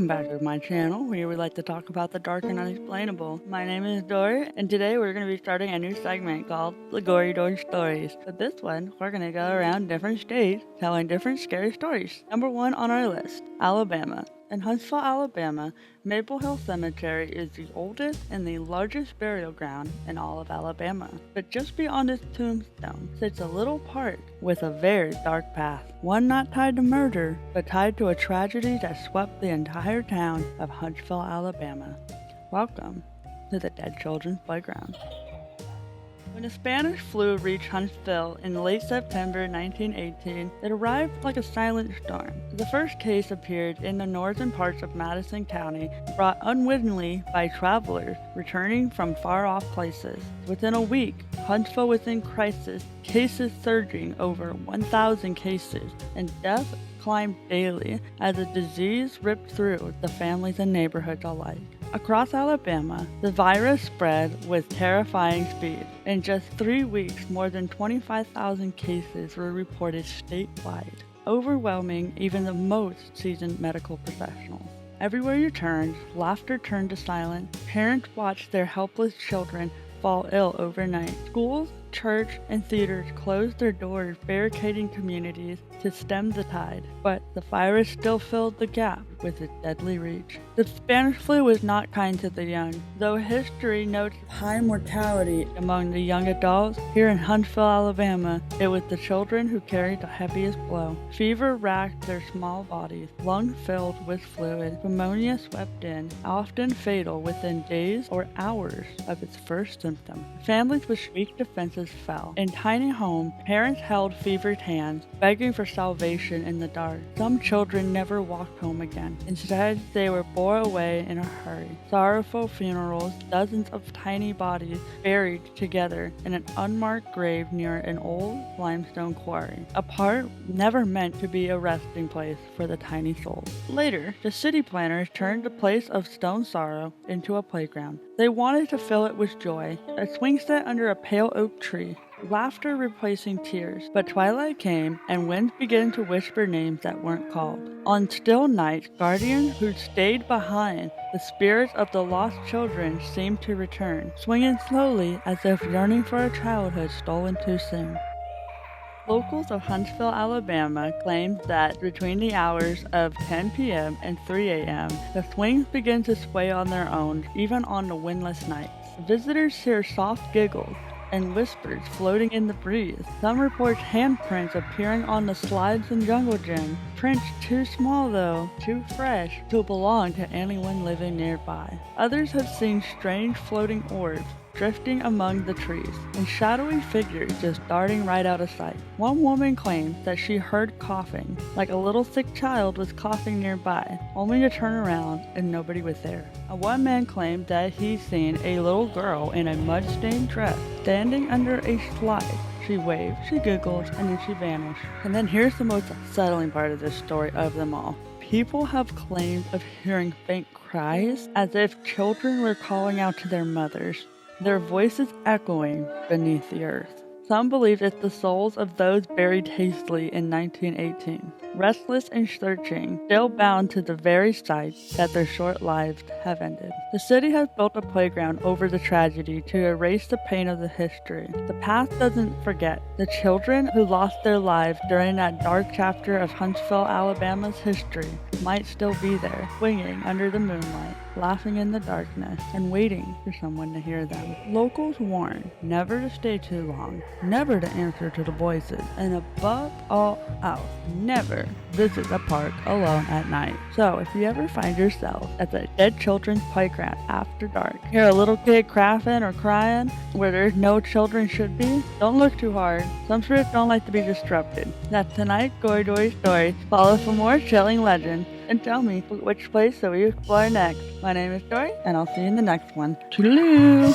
Welcome back to my channel, where we like to talk about the dark and unexplainable. My name is Dory, and today we're going to be starting a new segment called the Gory Door Stories. With this one, we're going to go around different states telling different scary stories. Number 1 on our list, Alabama. In Huntsville, Alabama, Maple Hill Cemetery is the oldest and the largest burial ground in all of Alabama. But just beyond its tombstone sits a little park with a very dark path. One not tied to murder, but tied to a tragedy that swept the entire town of Huntsville, Alabama. Welcome to the Dead Children's Playground. When the Spanish flu reached Huntsville in late September 1918, it arrived like a silent storm. The first case appeared in the northern parts of Madison County, brought unwittingly by travelers returning from far-off places. Within a week, Huntsville was in crisis, cases surging over 1,000 cases, and death climbed daily as the disease ripped through the families and neighborhoods alike. Across Alabama, the virus spread with terrifying speed. In just 3 weeks, more than 25,000 cases were reported statewide, overwhelming even the most seasoned medical professionals. Everywhere you turned, laughter turned to silence. Parents watched their helpless children fall ill overnight. Schools, church, and theaters closed their doors, barricading communities to stem the tide, but the virus still filled the gap with its deadly reach. The Spanish flu was not kind to the young. Though history notes high mortality among the young adults, here in Huntsville, Alabama, it was the children who carried the heaviest blow. Fever racked their small bodies, lungs filled with fluid, pneumonia swept in, often fatal within days or hours of its first symptom. Families with weak defenses fell. In tiny homes, parents held fevered hands, begging for salvation in the dark. Some children never walked home again. Instead, they were bore away in a hurry. Sorrowful funerals, dozens of tiny bodies buried together in an unmarked grave near an old limestone quarry, a part never meant to be a resting place for the tiny souls. Later, the city planners turned the place of stone sorrow into a playground. They wanted to fill it with joy, a swing set under a pale oak tree, laughter replacing tears. But twilight came, and winds began to whisper names that weren't called. On still nights, guardians who stayed behind, the spirits of the lost children seemed to return, swinging slowly as if yearning for a childhood stolen too soon. Locals of Huntsville, Alabama claimed that between the hours of 10 p.m. and 3 a.m., the swings began to sway on their own, even on the windless nights. Visitors hear soft giggles and whispers floating in the breeze. Some report handprints appearing on the slides and jungle gym. Prints too small though, too fresh to belong to anyone living nearby. Others have seen strange floating orbs drifting among the trees, and shadowy figures just darting right out of sight. One woman claimed that she heard coughing, like a little sick child was coughing nearby, only to turn around and nobody was there. One man claimed that he'd seen a little girl in a mud-stained dress standing under a slide. She waved, she giggled, and then she vanished. And then here's the most unsettling part of this story of them all. People have claimed of hearing faint cries as if children were calling out to their mothers, their voices echoing beneath the earth. Some believe it's the souls of those buried hastily in 1918, restless and searching, still bound to the very site that their short lives have ended. The city has built a playground over the tragedy to erase the pain of the history. The past doesn't forget. The children who lost their lives during that dark chapter of Huntsville, Alabama's history might still be there, swinging under the moonlight, laughing in the darkness, and waiting for someone to hear them. Locals warn never to stay too long, never to answer to the voices, and above all else, never visit the park alone at night. So if you ever find yourself at the Dead Children's Playground after dark, hear a little kid crashing or crying where there's no children should be, don't look too hard. Some spirits don't like to be disrupted. That's tonight's Gory Dory Stories. Follow for more chilling legends and tell me which place shall we explore next. My name is Dory, and I'll see you in the next one. Toodaloo!